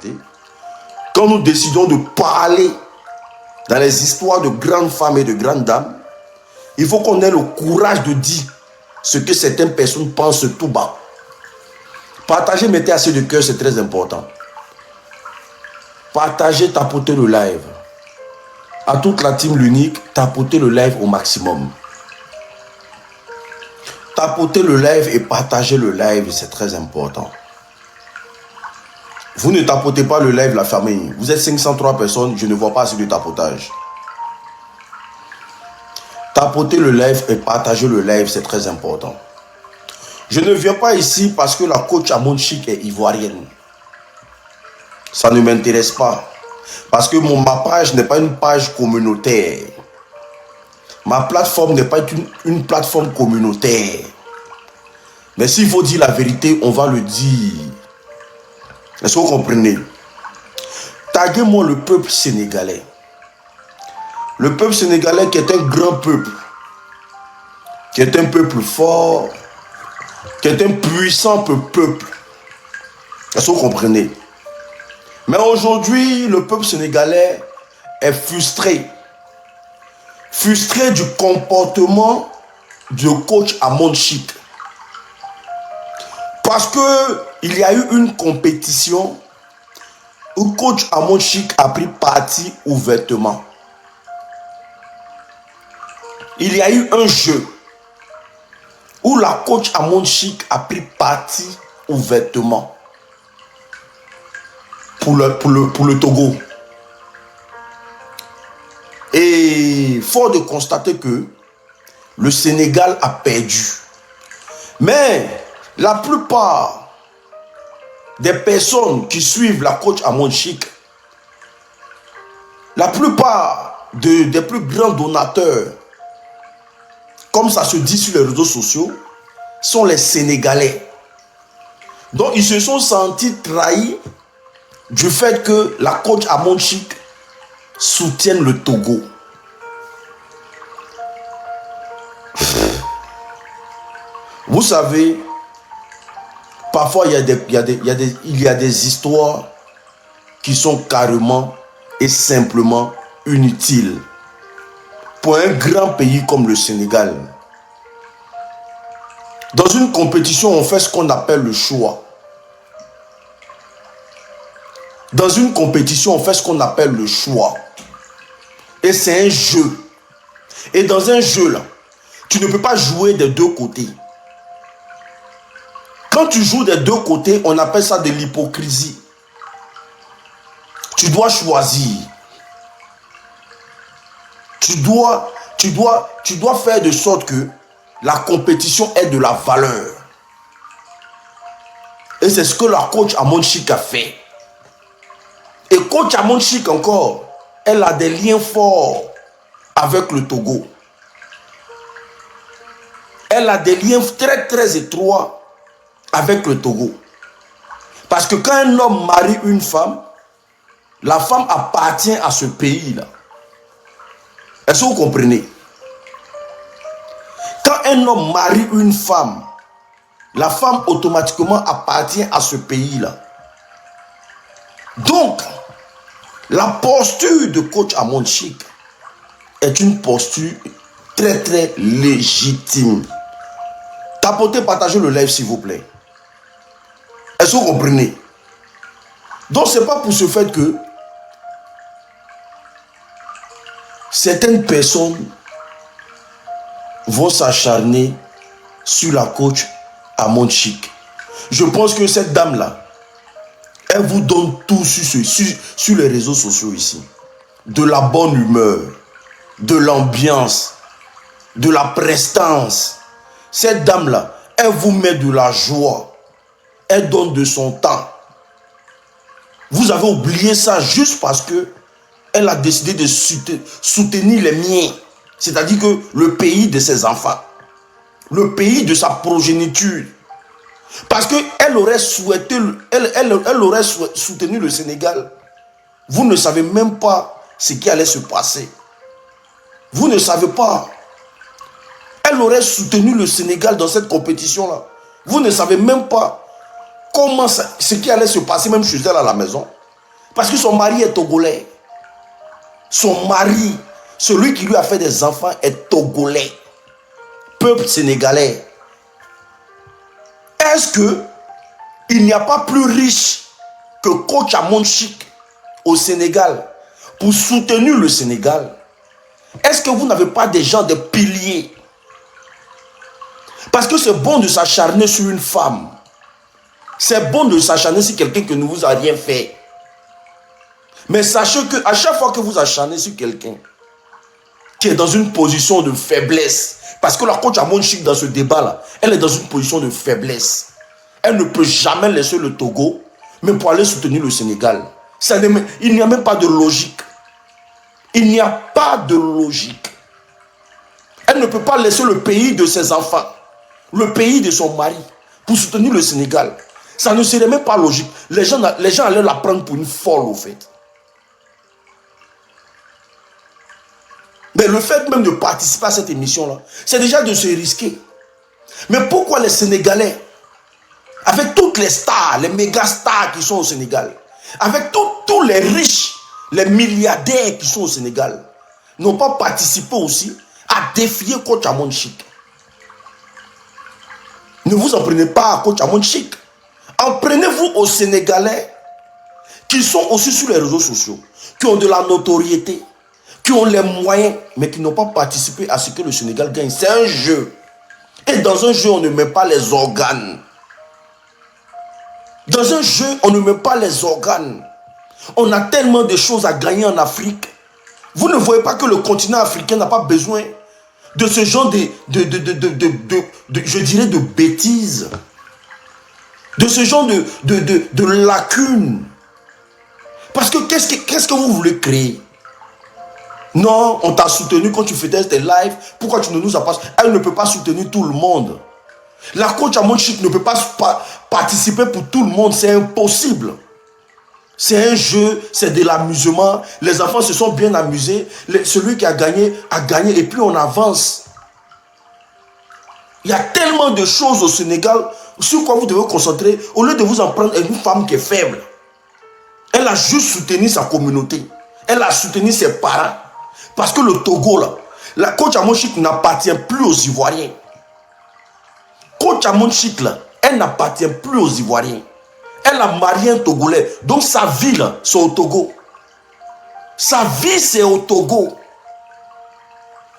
société, quand nous décidons de parler dans les histoires de grandes femmes et de grandes dames, il faut qu'on ait le courage de dire ce que certaines personnes pensent tout bas. Partagez, mettez assez de cœur, c'est très important. Partagez, tapotez le live. À toute la team l'unique, tapotez le live au maximum. Tapotez le live et partagez le live, c'est très important. Vous ne tapotez pas le live, la famille. Vous êtes 503 personnes, je ne vois pas assez de tapotage. Tapotez le live et partagez le live, c'est très important. Je ne viens pas ici parce que la coach Amon Chic est ivoirienne. Ça ne m'intéresse pas. Parce que ma page n'est pas une page communautaire. Ma plateforme n'est pas une plateforme communautaire. Mais s'il faut dire la vérité, on va le dire. Est-ce que vous comprenez? Taguez-moi le peuple sénégalais. Le peuple sénégalais qui est un grand peuple. Qui est un peuple fort. Qui est un puissant peuple. Est-ce que vous comprenez? Mais aujourd'hui, le peuple sénégalais est frustré. Frustré du comportement du coach Amon Chic. Parce qu'il y a eu une compétition où coach Amon Chic a pris parti ouvertement. Il y a eu un jeu où la coach Amon Chic a pris parti ouvertement pour le Togo. Et fort de constater que le Sénégal a perdu. Mais la plupart des personnes qui suivent la coach Amon Chic, la plupart des plus grands donateurs, comme ça se dit sur les réseaux sociaux, sont les Sénégalais. Donc ils se sont sentis trahis du fait que la coach Amon Chic soutienne le Togo. Vous savez, parfois il y a des histoires qui sont carrément et simplement inutiles pour un grand pays comme le Sénégal. Dans une compétition, on fait ce qu'on appelle le choix. Dans une compétition, on fait ce qu'on appelle le choix. Et c'est un jeu. Et dans un jeu, là, tu ne peux pas jouer des deux côtés. Quand tu joues des deux côtés, on appelle ça de l'hypocrisie. Tu dois choisir. Tu dois faire de sorte que la compétition ait de la valeur. Et c'est ce que la coach Amon Chic a fait. Et coach Amon Chic encore, elle a des liens forts avec le Togo. Elle a des liens très très étroits avec le Togo. Parce que quand un homme marie une femme, la femme appartient à ce pays-là. Est-ce que vous comprenez? Quand un homme marie une femme, la femme automatiquement appartient à ce pays-là. Donc, la posture de coach Amon Chic est une posture très très légitime. Tapotez, partagez le live s'il vous plaît. Est-ce que vous comprenez? Donc c'est pas pour ce fait que certaines personnes vont s'acharner sur la coach Amon Chic. Je pense que cette dame-là, elle vous donne tout sur les réseaux sociaux ici. De la bonne humeur, de l'ambiance, de la prestance. Cette dame-là, elle vous met de la joie. Elle donne de son temps. Vous avez oublié ça juste parce que elle a décidé de soutenir les miens. C'est-à-dire que le pays de ses enfants. Le pays de sa progéniture. Parce qu'elle aurait souhaité, elle aurait soutenu le Sénégal. Vous ne savez même pas ce qui allait se passer. Vous ne savez pas. Elle aurait soutenu le Sénégal dans cette compétition-là. Vous ne savez même pas comment ce qui allait se passer même chez elle à la maison. Parce que son mari est togolais. Son mari, celui qui lui a fait des enfants, est togolais. Peuple sénégalais. Est-ce que il n'y a pas plus riche que coach Amon Chic au Sénégal pour soutenir le Sénégal? Est-ce que vous n'avez pas des gens, des piliers? Parce que c'est bon de s'acharner sur une femme. C'est bon de s'acharner sur quelqu'un qui ne vous a rien fait. Mais sachez qu'à chaque fois que vous acharnez sur quelqu'un qui est dans une position de faiblesse, parce que la coach Amon Chic dans ce débat-là, elle est dans une position de faiblesse. Elle ne peut jamais laisser le Togo, mais pour aller soutenir le Sénégal. Il n'y a même pas de logique. Il n'y a pas de logique. Elle ne peut pas laisser le pays de ses enfants, le pays de son mari, pour soutenir le Sénégal. Ça ne serait même pas logique. Les gens allaient la prendre pour une folle, au fait. Mais le fait même de participer à cette émission-là, c'est déjà de se risquer. Mais pourquoi les Sénégalais, avec toutes les stars, les méga stars qui sont au Sénégal, avec tous les riches, les milliardaires qui sont au Sénégal, n'ont pas participé aussi à défier coach Amon Chic? Ne vous en prenez pas à coach Amon Chic. En prenez-vous aux Sénégalais qui sont aussi sur les réseaux sociaux, qui ont de la notoriété, qui ont les moyens, mais qui n'ont pas participé à ce que le Sénégal gagne. C'est un jeu. Et dans un jeu, on ne met pas les organes. Dans un jeu, on ne met pas les organes. On a tellement de choses à gagner en Afrique. Vous ne voyez pas que le continent africain n'a pas besoin de ce genre je dirais, de bêtises. De ce genre de lacunes. Parce que qu'est-ce que vous voulez créer? Non, on t'a soutenu quand tu faisais tes lives. Pourquoi tu ne nous as pas... Elle ne peut pas soutenir tout le monde. La coach Amon Chic ne peut pas participer pour tout le monde. C'est impossible. C'est un jeu, c'est de l'amusement. Les enfants se sont bien amusés. Celui qui a gagné, et puis on avance. Il y a tellement de choses au Sénégal sur quoi vous devez vous concentrer. Au lieu de vous en prendre une femme qui est faible. Elle a juste soutenu sa communauté. Elle a soutenu ses parents. Parce que le Togo, là, la coach Amon Chic n'appartient plus aux Ivoiriens. Coach Amon Chic, là, elle n'appartient plus aux Ivoiriens. Elle a marié un Togolais. Donc sa vie, là, c'est au Togo. Sa vie, c'est au Togo.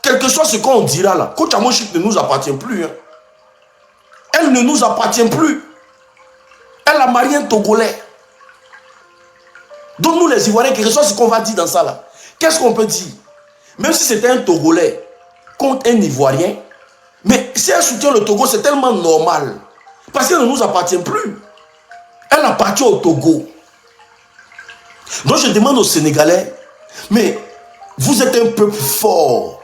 Quel que soit ce qu'on dira, là, coach Amon Chic ne nous appartient plus. Hein. Elle ne nous appartient plus. Elle a marié un Togolais. Donc nous, les Ivoiriens, quel que soit ce qu'on va dire dans ça, là, qu'est-ce qu'on peut dire? Même si c'était un Togolais contre un Ivoirien, mais si elle soutient le Togo, c'est tellement normal. Parce qu'elle ne nous appartient plus. Elle appartient au Togo. Donc je demande aux Sénégalais, mais vous êtes un peuple fort.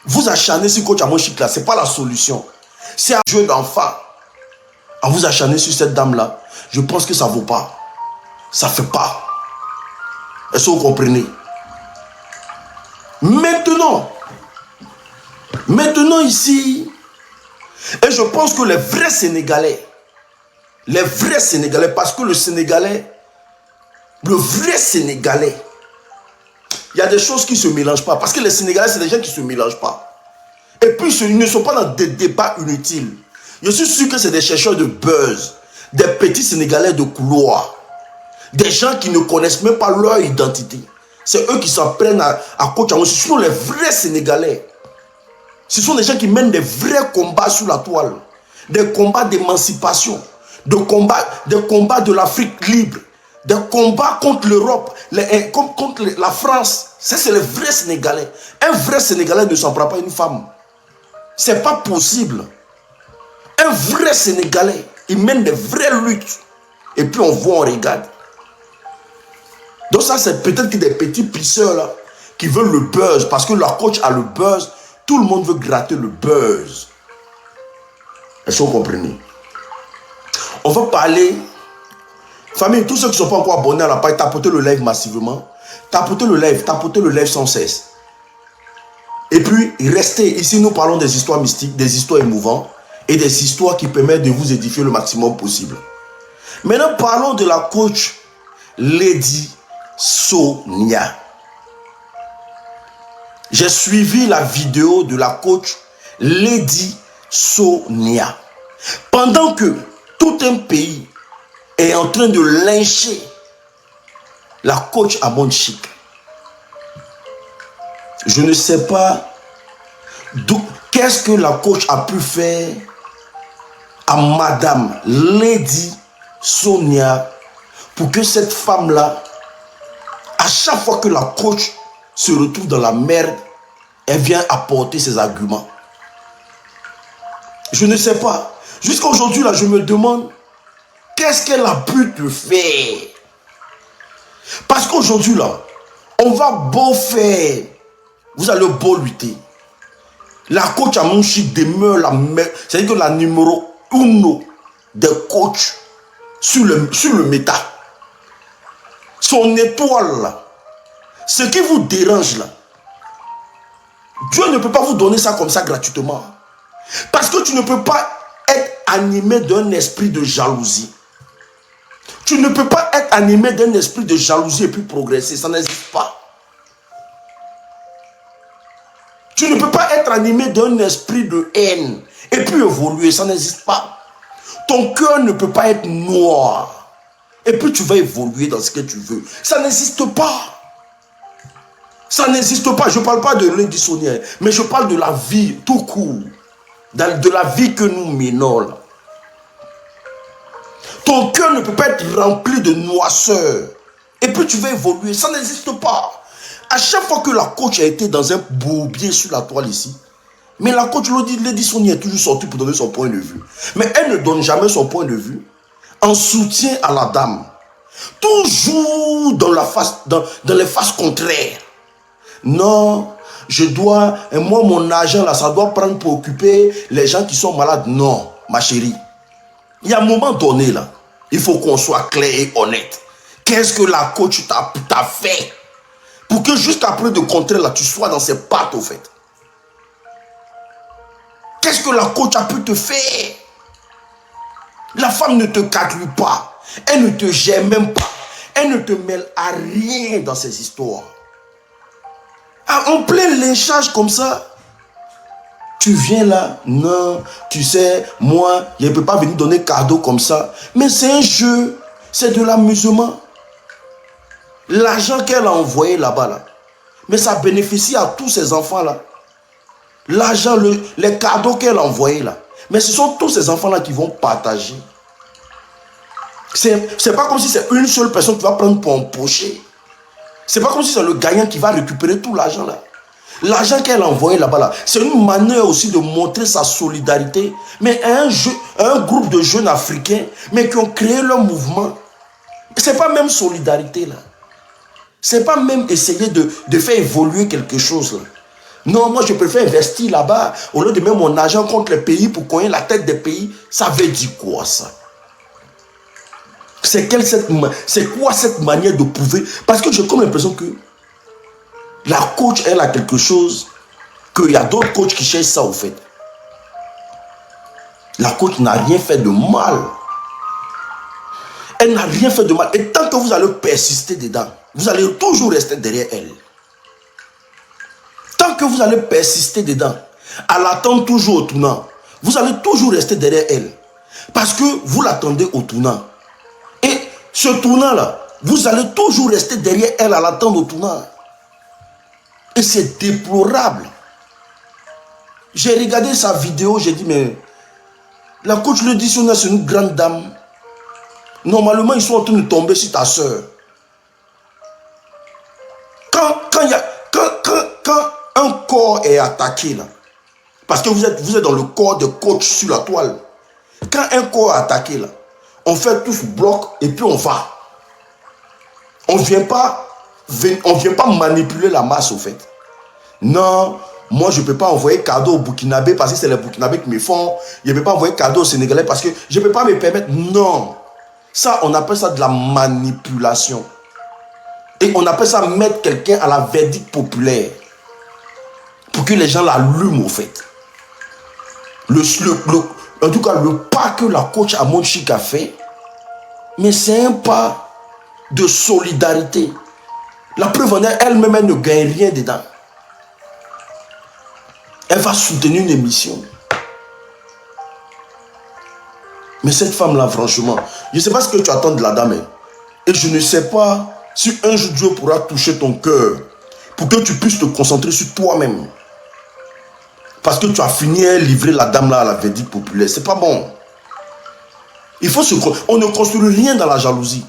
Vous acharnez sur coach Amon Chic là, ce n'est pas la solution. C'est un jeu d'enfant. À vous acharner sur cette dame-là, je pense que ça ne vaut pas. Ça ne fait pas. Est-ce que vous comprenez? Maintenant ici, et je pense que les vrais Sénégalais, parce que le vrai Sénégalais, il y a des choses qui ne se mélangent pas. Parce que les Sénégalais, c'est des gens qui ne se mélangent pas. Et puis, ils ne sont pas dans des débats inutiles. Je suis sûr que c'est des chercheurs de buzz, des petits Sénégalais de couloir, des gens qui ne connaissent même pas leur identité. C'est eux qui s'en prennent à coach Amon Chic. Ce sont les vrais Sénégalais. Ce sont des gens qui mènent des vrais combats sur la toile. Des combats d'émancipation. Des combats de l'Afrique libre. Des combats contre l'Europe. Contre la France. C'est les vrais Sénégalais. Un vrai Sénégalais ne s'en prend pas une femme. C'est pas possible. Un vrai Sénégalais, il mène des vraies luttes. Et puis on voit, on regarde. Donc ça, c'est peut-être que des petits pisseurs là, qui veulent le buzz. Parce que leur coach a le buzz. Tout le monde veut gratter le buzz. Est-ce que vous comprenez? On va parler. Famille, tous ceux qui ne sont pas encore abonnés à la page, tapotez le live massivement. Tapotez le live sans cesse. Et puis, restez. Ici, nous parlons des histoires mystiques, des histoires émouvantes et des histoires qui permettent de vous édifier le maximum possible. Maintenant, parlons de la coach Lady Sonia. J'ai suivi la vidéo de la coach Lady Sonia. Pendant que tout un pays est en train de lyncher la coach Amon Chic, je ne sais pas qu'est-ce que la coach a pu faire à Madame Lady Sonia pour que cette femme-là, à chaque fois que la coach se retrouve dans la merde, elle vient apporter ses arguments. Je ne sais pas. Jusqu'à aujourd'hui, là, je me demande qu'est-ce qu'elle a pu te faire. Parce qu'aujourd'hui, là, on va beau faire. Vous allez beau lutter. La coach Amon Chic demeure la meilleure. C'est-à-dire que la numéro 1 des coachs sur le méta. Son étoile, là, ce qui vous dérange, là, Dieu ne peut pas vous donner ça comme ça gratuitement. Parce que tu ne peux pas être animé d'un esprit de jalousie. Tu ne peux pas être animé d'un esprit de jalousie et puis progresser. Ça n'existe pas. Tu ne peux pas être animé d'un esprit de haine et puis évoluer. Ça n'existe pas. Ton cœur ne peut pas être noir et puis tu vas évoluer dans ce que tu veux. Ça n'existe pas. Ça n'existe pas. Je ne parle pas de Lady Sonia, mais je parle de la vie tout court. De la vie que nous menons là. Ton cœur ne peut pas être rempli de noirceur et puis tu vas évoluer. Ça n'existe pas. À chaque fois que la coach a été dans un bourbier sur la toile ici, mais la coach Lady Sonia est toujours sortie pour donner son point de vue. Mais elle ne donne jamais son point de vue en soutien à la dame. Toujours dans les faces contraires. Non, moi mon argent là, ça doit prendre pour occuper les gens qui sont malades. Non, ma chérie. Il y a un moment donné là, il faut qu'on soit clair et honnête. Qu'est-ce que la coach t'a fait pour que jusqu'après de contrer là, tu sois dans ses pattes au fait? Qu'est-ce que la coach a pu te faire? La femme ne te calcule pas. Elle ne te gère même pas. Elle ne te mêle à rien dans ces histoires. En plein lynchage comme ça, tu viens là, non, tu sais, moi, je ne peux pas venir donner cadeau comme ça. Mais c'est un jeu, c'est de l'amusement. L'argent qu'elle a envoyé là-bas, là, mais ça bénéficie à tous ces enfants-là. L'argent, les cadeaux qu'elle a envoyés là, mais ce sont tous ces enfants-là qui vont partager. C'est pas comme si c'est une seule personne qui va prendre pour empocher. C'est pas comme si c'est le gagnant qui va récupérer tout l'argent là. L'argent qu'elle a envoyé là-bas, là, c'est une manière aussi de montrer sa solidarité. Mais un groupe de jeunes africains, mais qui ont créé leur mouvement. C'est pas même solidarité là. C'est pas même essayer de faire évoluer quelque chose là. Non, moi je préfère investir là-bas au lieu de mettre mon argent contre les pays pour cogner la tête des pays. Ça veut dire quoi ça? C'est quoi cette manière de prouver? Parce que j'ai comme l'impression que la coach, elle a quelque chose qu'il y a d'autres coachs qui cherchent ça au fait. La coach n'a rien fait de mal. Elle n'a rien fait de mal. Et tant que vous allez persister dedans, vous allez toujours rester derrière elle. Tant que vous allez persister dedans, à l'attendre toujours au tournant, vous allez toujours rester derrière elle. Parce que vous l'attendez au tournant. Et ce tournant-là, vous allez toujours rester derrière elle à l'attendre au tournant. Et c'est déplorable. J'ai regardé sa vidéo, j'ai dit, mais la coach Lady Sonia, c'est une grande dame. Normalement, ils sont en train de tomber sur ta soeur. Quand un corps est attaqué, là, parce que vous êtes dans le corps de coach sur la toile. Quand un corps est attaqué, là, on fait tous bloc et puis on va. On ne vient pas manipuler la masse au fait. Non, moi je ne peux pas envoyer cadeau aux Burkinabés parce que c'est les Burkinabés qui me font. Je ne peux pas envoyer cadeau aux Sénégalais parce que je ne peux pas me permettre. Non. Ça, on appelle ça de la manipulation. Et on appelle ça mettre quelqu'un à la verdict populaire. Pour que les gens l'allument au fait. En tout cas, le pas que la coach Amon Chic a fait, mais c'est un pas de solidarité. La preuve en est, elle-même, elle ne gagne rien dedans. Elle va soutenir une émission. Mais cette femme-là, franchement, je ne sais pas ce que tu attends de la dame. Et je ne sais pas si un jour Dieu pourra toucher ton cœur pour que tu puisses te concentrer sur toi-même. Parce que tu as fini à livrer la dame-là à la verdict populaire. C'est pas bon. Il faut on ne construit rien dans la jalousie.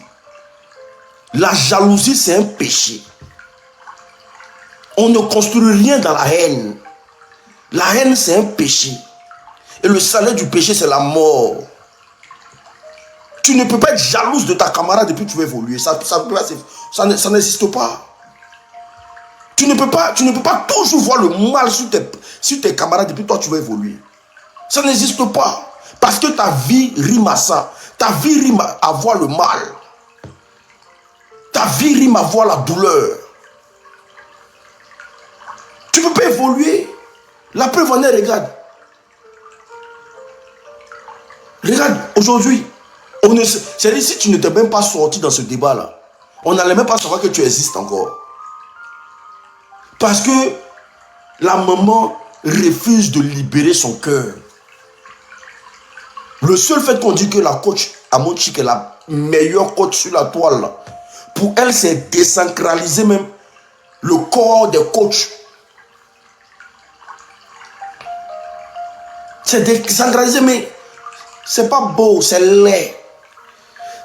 La jalousie, c'est un péché. On ne construit rien dans la haine. La haine, c'est un péché. Et le salaire du péché, c'est la mort. Tu ne peux pas être jalouse de ta camarade depuis que tu veux évoluer. Ça n'existe pas. Tu ne peux pas toujours voir le mal sur tes camarades depuis que toi tu veux évoluer. Ça n'existe pas. Parce que ta vie rime à ça. Ta vie rime à voir le mal. Ta vie rime à voir la douleur. Tu ne peux pas évoluer. La preuve en est, regarde. Regarde, aujourd'hui, c'est-à-dire si tu n'étais même pas sorti dans ce débat-là, on n'allait même pas savoir que tu existes encore. Parce que la maman refuse de libérer son cœur. Le seul fait qu'on dit que la coach Amon Chik est la meilleure coach sur la toile, là, pour elle, c'est désacraliser même le corps des coachs. C'est désacraliser, mais c'est pas beau, c'est laid.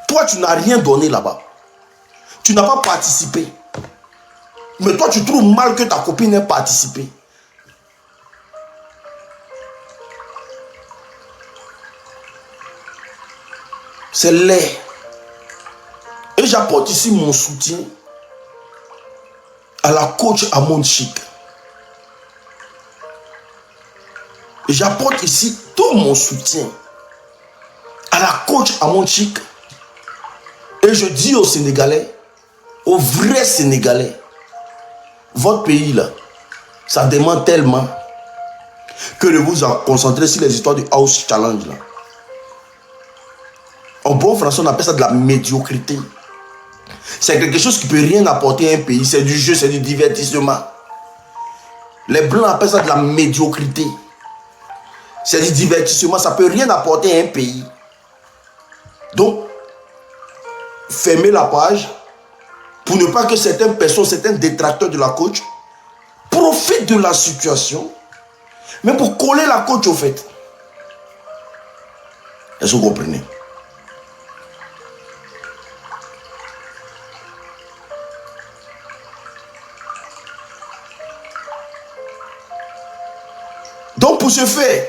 Toi, tu n'as rien donné là-bas. Tu n'as pas participé. Mais toi, tu trouves mal que ta copine ait participé. C'est laid. Et j'apporte ici mon soutien à la coach Amon Chik. Et j'apporte ici tout mon soutien à la coach Amon Chik. Et je dis aux Sénégalais, aux vrais Sénégalais, votre pays là, ça demande tellement que de vous concentrer sur les histoires du House Challenge là. En bon français, on appelle ça de la médiocrité. C'est quelque chose qui ne peut rien apporter à un pays. C'est du jeu, c'est du divertissement. Les Blancs appellent ça de la médiocrité. C'est du divertissement, ça ne peut rien apporter à un pays. Donc, fermez la page pour ne pas que certaines personnes, certains détracteurs de la coach profitent de la situation, mais pour coller la coach au fait. Est-ce que vous comprenez? Donc pour ce faire,